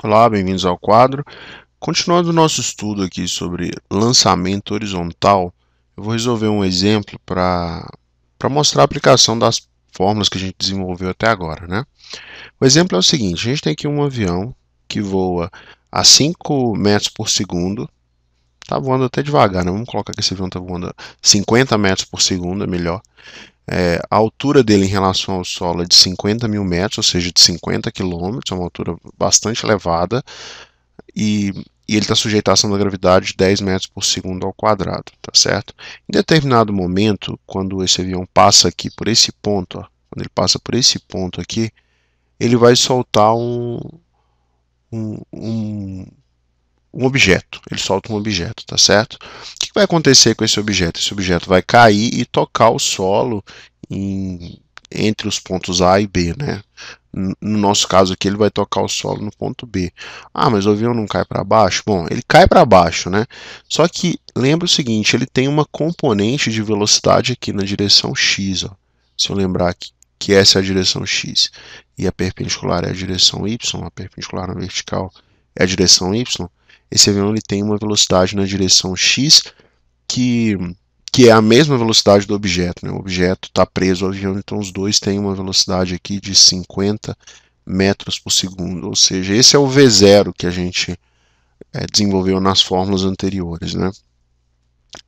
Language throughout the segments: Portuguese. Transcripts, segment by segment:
Olá, bem-vindos ao quadro. Continuando o nosso estudo aqui sobre lançamento horizontal, eu vou resolver um exemplo para mostrar a aplicação das fórmulas que a gente desenvolveu até agora, né? O exemplo é o seguinte: a gente tem aqui um avião que voa a 5 metros por segundo, está voando até devagar, né? Vamos colocar que esse avião está voando a 50 metros por segundo, é melhor. A altura dele em relação ao solo é de 50 mil metros, ou seja, de 50 quilômetros, é uma altura bastante elevada. E, e ele está sujeito à ação da gravidade de 10 metros por segundo ao quadrado, tá certo? Em determinado momento, quando esse avião passa aqui por esse ponto, ó, quando ele passa por esse ponto aqui, ele vai soltar um, um, um objeto. Ele solta um objeto, tá certo? O que vai acontecer com esse objeto? Esse objeto vai cair e tocar o solo entre os pontos A e B, né? No nosso caso aqui, ele vai tocar o solo no ponto B. Ah, mas o avião não cai para baixo? Bom, ele cai para baixo, né? Só que lembra o seguinte, ele tem uma componente de velocidade aqui na direção X, ó. Se eu lembrar que essa é a direção X e a perpendicular é a direção Y, a perpendicular na vertical é a direção Y, esse avião ele tem uma velocidade na direção X que, que é a mesma velocidade do objeto, né? O objeto está preso ao avião, então os dois têm uma velocidade aqui de 50 metros por segundo, ou seja, esse é o V0 que a gente desenvolveu nas fórmulas anteriores, né?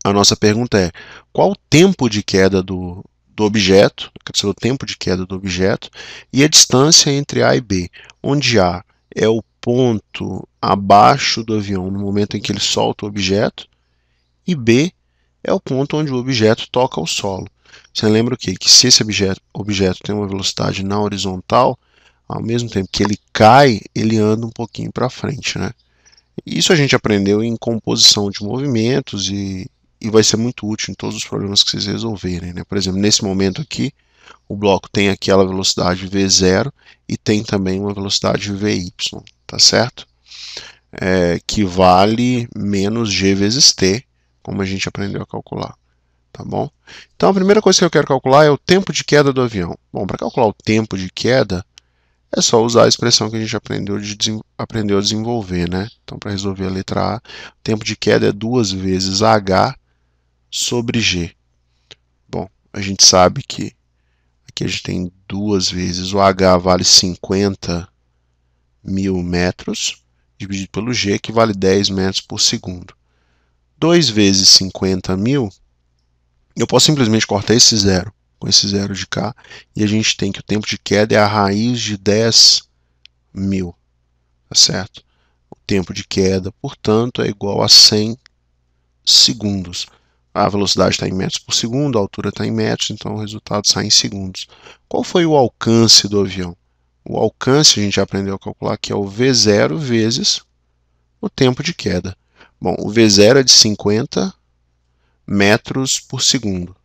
A nossa pergunta é: qual o tempo de queda do objeto, quer dizer, o tempo de queda do objeto, e a distância entre A e B, onde A é o ponto abaixo do avião no momento em que ele solta o objeto, e B é o ponto onde o objeto toca o solo. Você lembra o quê? Que se esse objeto tem uma velocidade na horizontal, ao mesmo tempo que ele cai, ele anda um pouquinho para frente, né? Isso a gente aprendeu em composição de movimentos e vai ser muito útil em todos os problemas que vocês resolverem, né? Por exemplo, nesse momento aqui, o bloco tem aquela velocidade v0 e tem também uma velocidade vy, tá certo? Que vale menos g vezes t, como a gente aprendeu a calcular, tá bom? Então a primeira coisa que eu quero calcular é o tempo de queda do avião. Bom, para calcular o tempo de queda, é só usar a expressão que a gente aprendeu a desenvolver, né? Então, para resolver a letra A, o tempo de queda é 2 vezes h sobre g. Bom, a gente sabe que aqui a gente tem 2 vezes o h vale 50 mil metros, dividido pelo g, que vale 10 metros por segundo. 2 vezes 50 mil, eu posso simplesmente cortar esse zero com esse zero de cá, e a gente tem que o tempo de queda é a raiz de 10 mil, tá certo? O tempo de queda, portanto, é igual a 100 segundos. A velocidade está em metros por segundo, a altura está em metros, então o resultado sai em segundos. Qual foi o alcance do avião? O alcance a gente já aprendeu a calcular que é o V0 vezes o tempo de queda. Bom, o V0 é de 50 metros por segundo.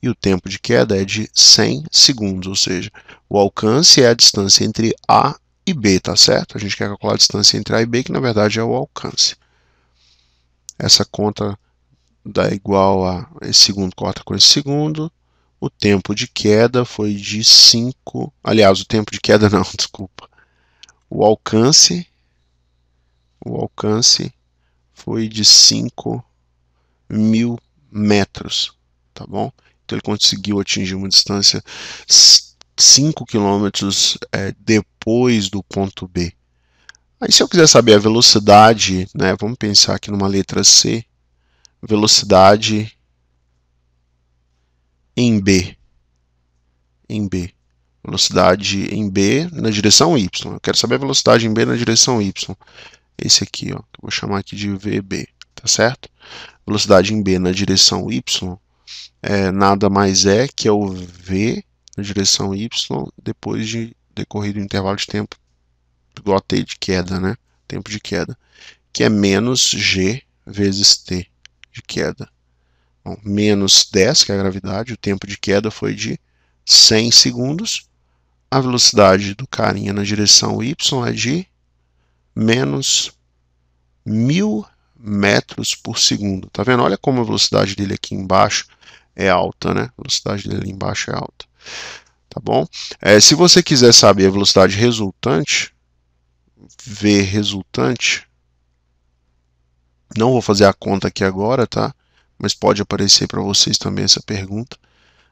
E o tempo de queda é de 100 segundos, ou seja, o alcance é a distância entre A e B, tá certo? A gente quer calcular a distância entre A e B, que na verdade é o alcance. Essa conta dá igual a esse segundo corta com esse segundo. O tempo de queda foi de 5. Aliás, o tempo de queda não, desculpa. O alcance foi de 5 mil metros, tá bom? Então ele conseguiu atingir uma distância 5 quilômetros depois do ponto B. Aí se eu quiser saber a velocidade, né, vamos pensar aqui numa letra C, velocidade em B. Velocidade em B na direção Y. Eu quero saber a velocidade em B na direção Y. Esse aqui, ó, que eu vou chamar aqui de VB, tá certo? Velocidade em B na direção Y nada mais é que é o V na direção Y depois de decorrido o intervalo de tempo igual a T de queda, né? Tempo de queda, que é menos G vezes T de queda. Bom, menos 10, que é a gravidade, o tempo de queda foi de 100 segundos. A velocidade do carinha na direção Y é de menos 1000 metros por segundo. Tá vendo? Olha como a velocidade dele aqui embaixo é alta, né? A velocidade dele ali embaixo é alta. Tá bom? Se você quiser saber a velocidade resultante, V resultante, não vou fazer a conta aqui agora, tá? Mas pode aparecer para vocês também essa pergunta.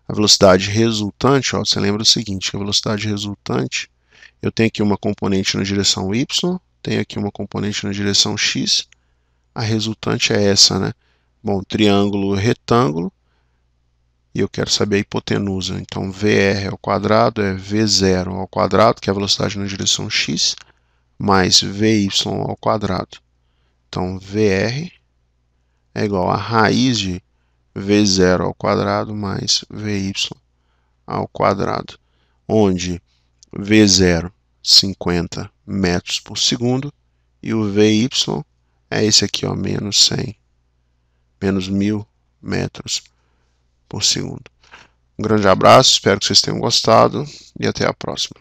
A velocidade resultante, ó, você lembra o seguinte, que a velocidade resultante, eu tenho aqui uma componente na direção y, tenho aqui uma componente na direção x, a resultante é essa, né? Bom, triângulo retângulo, e eu quero saber a hipotenusa. Então, VR ao quadrado é V0 ao quadrado, que é a velocidade na direção x, mais VY ao quadrado. Então, VR é igual a raiz de V0 ao quadrado mais VY ao quadrado, onde V0, 50 metros por segundo, e o VY é esse aqui, ó, menos 100, menos 1000 metros por segundo. Um grande abraço, espero que vocês tenham gostado e até a próxima.